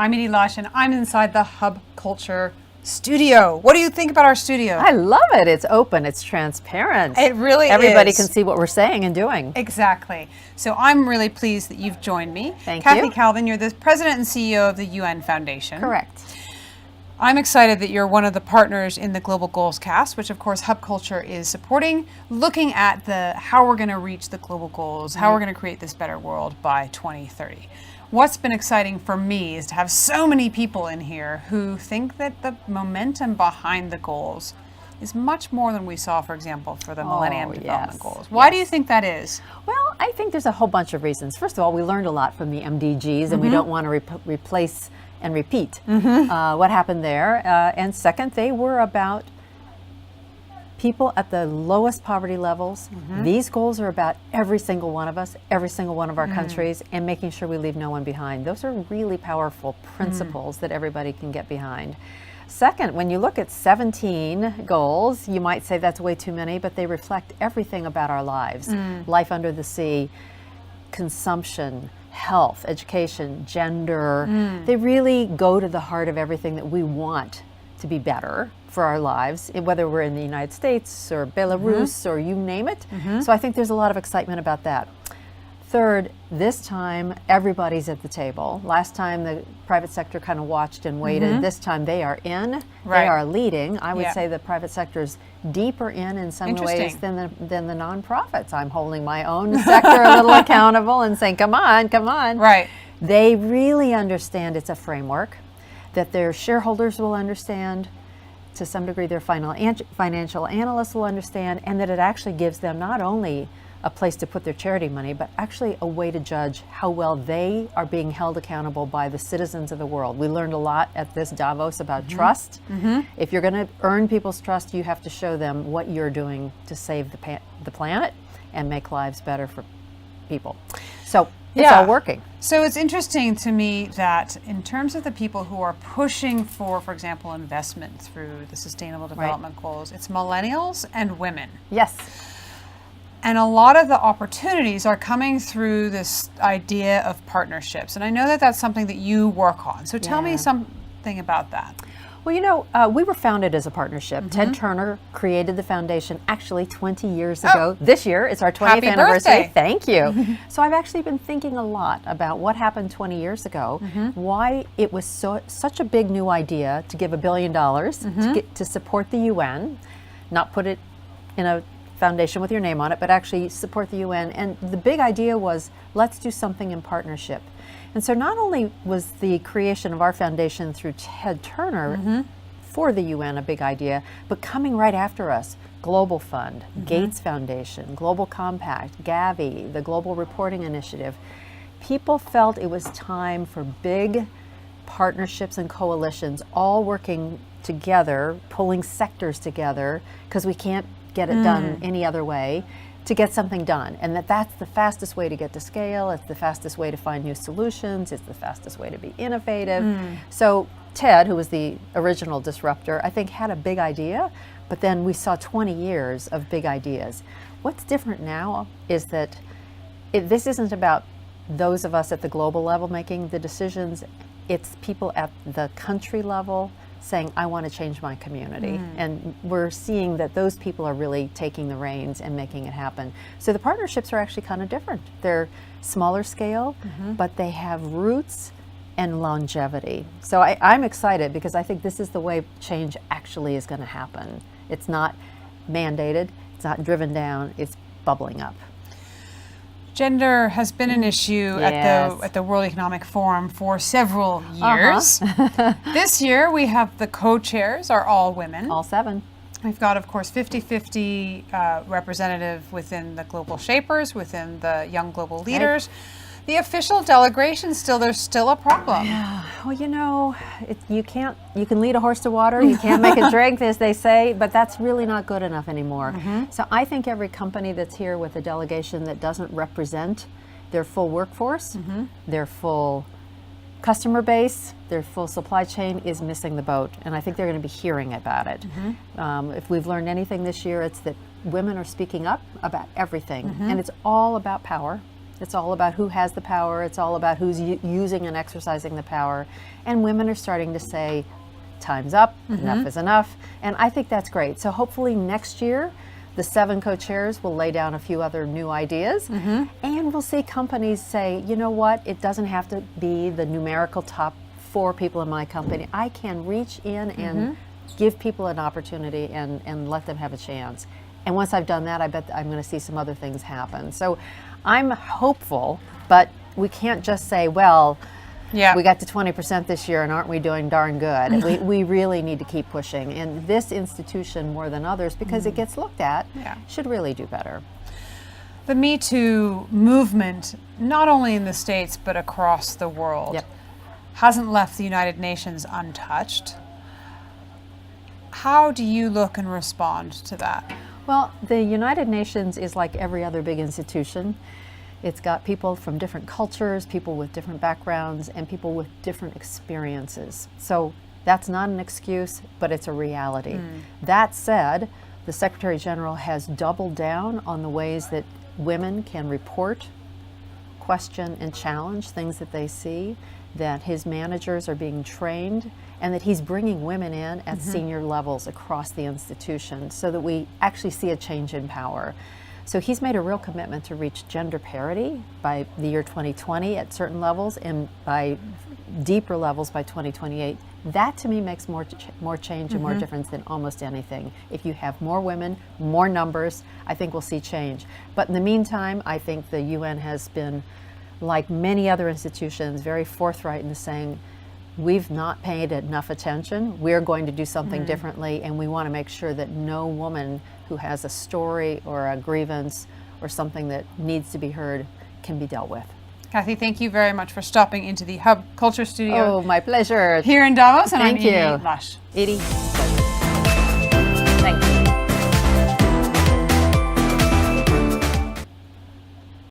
I'm Edie Lush, and I'm inside the Hub Culture studio. What do you think about our studio? I love it. It's open. It's transparent. It really Everybody is. can see what we're saying and doing. Exactly. So I'm really pleased that you've joined me. Thank Kathy you. Calvin, you're the president and CEO of the UN Foundation. Correct. I'm excited that you're one of the partners in the Global Goals Cast, which of course Hub Culture is supporting, looking at how we're going to reach the global goals, how we're going to create this better world by 2030. What's been exciting for me is to have so many people in here who think that the momentum behind the goals is much more than we saw, for example, for the Millennium Development Goals. Why do you think that is? Well, I think there's a whole bunch of reasons. First of all, we learned a lot from the MDGs, and we don't want to replace and repeat what happened there. And second, they were about people at the lowest poverty levels. These goals are about every single one of us, every single one of our countries, and making sure we leave no one behind. Those are really powerful principles that everybody can get behind. Second, when you look at 17 goals, you might say that's way too many, but they reflect everything about our lives. Life under the sea, consumption, health, education, gender. They really go to the heart of everything that we want to be better for our lives, whether we're in the United States or Belarus or you name it. So I think there's a lot of excitement about that. Third, this time everybody's at the table. Last time the private sector kind of watched and waited. This time they are in, they are leading. I would say the private sector is deeper in some ways than the nonprofits. I'm holding my own sector a little accountable and saying, come on, come on. Right. They really understand it's a framework that their shareholders will understand, to some degree their financial analysts will understand, and that it actually gives them not only a place to put their charity money, but actually a way to judge how well they are being held accountable by the citizens of the world. We learned a lot at this Davos about trust. If you're going to earn people's trust, you have to show them what you're doing to save the planet and make lives better for people. So it's all working. So it's interesting to me that in terms of the people who are pushing for example, investment through the Sustainable Development Goals, it's millennials and women. Yes. And a lot of the opportunities are coming through this idea of partnerships. And I know that that's something that you work on. So tell me something about that. Well, you know, we were founded as a partnership. Ted Turner created the foundation actually 20 years ago. This year, it's our 20th Happy anniversary. birthday. Thank you. So I've actually been thinking a lot about what happened 20 years ago, why it was such a big new idea to give $1 billion to support the UN, not put it in a foundation with your name on it, but actually support the UN. And the big idea was, let's do something in partnership. And so not only was the creation of our foundation through Ted Turner for the UN a big idea, but coming right after us, Global Fund, Gates Foundation, Global Compact, Gavi, the Global Reporting Initiative, people felt it was time for big partnerships and coalitions all working together, pulling sectors together, because we can't get it done any other way, to get something done. And that's the fastest way to get to scale, it's the fastest way to find new solutions, it's the fastest way to be innovative. So Ted, who was the original disruptor, I think had a big idea, but then we saw 20 years of big ideas. What's different now is that this isn't about those of us at the global level making the decisions, it's people at the country level saying, I want to change my community. And we're seeing that those people are really taking the reins and making it happen. So the partnerships are actually kind of different. They're smaller scale, but they have roots and longevity. So I'm excited because I think this is the way change actually is going to happen. It's not mandated, it's not driven down, it's bubbling up. Gender has been an issue at the World Economic Forum for several years. This year we have the co-chairs are all women. All 7. We've got, of course, 50-50 representative within the global shapers, within the young global leaders. The official delegation, there's still a problem. Yeah. Well, you know, you can lead a horse to water, you can't make it drink, as they say, but that's really not good enough anymore. So I think every company that's here with a delegation that doesn't represent their full workforce, their full customer base, their full supply chain is missing the boat. And I think they're going to be hearing about it. If we've learned anything this year, it's that women are speaking up about everything. And it's all about power. It's all about who has the power. It's all about who's using and exercising the power. And women are starting to say, time's up, enough is enough. And I think that's great. So hopefully next year, the 7 co-chairs will lay down a few other new ideas. And we'll see companies say, you know what, it doesn't have to be the numerical top 4 people in my company. I can reach in and give people an opportunity and let them have a chance. And once I've done that, I bet I'm going to see some other things happen. So I'm hopeful, but we can't just say, well, we got to 20% this year, and aren't we doing darn good? We really need to keep pushing. And this institution, more than others, because it gets looked at, should really do better. The Me Too movement, not only in the States, but across the world, hasn't left the United Nations untouched. How do you look and respond to that? Well, the United Nations is like every other big institution. It's got people from different cultures, people with different backgrounds, and people with different experiences. So that's not an excuse, but it's a reality. That said, the Secretary General has doubled down on the ways that women can report, question, and challenge things that they see, that his managers are being trained, and that he's bringing women in at senior levels across the institution so that we actually see a change in power. So he's made a real commitment to reach gender parity by the year 2020 at certain levels, and by deeper levels by 2028. That to me makes more change and more difference than almost anything. If you have more women, more numbers, I think we'll see change. But in the meantime, I think the UN has been, like many other institutions, very forthright in saying, we've not paid enough attention. We're going to do something differently, and we want to make sure that no woman who has a story or a grievance or something that needs to be heard can be dealt with. Kathy, thank you very much for stopping into the Hub Culture Studio. Oh, my pleasure. Here in Davos, and Thank I'm you. Edie Lush. Edie.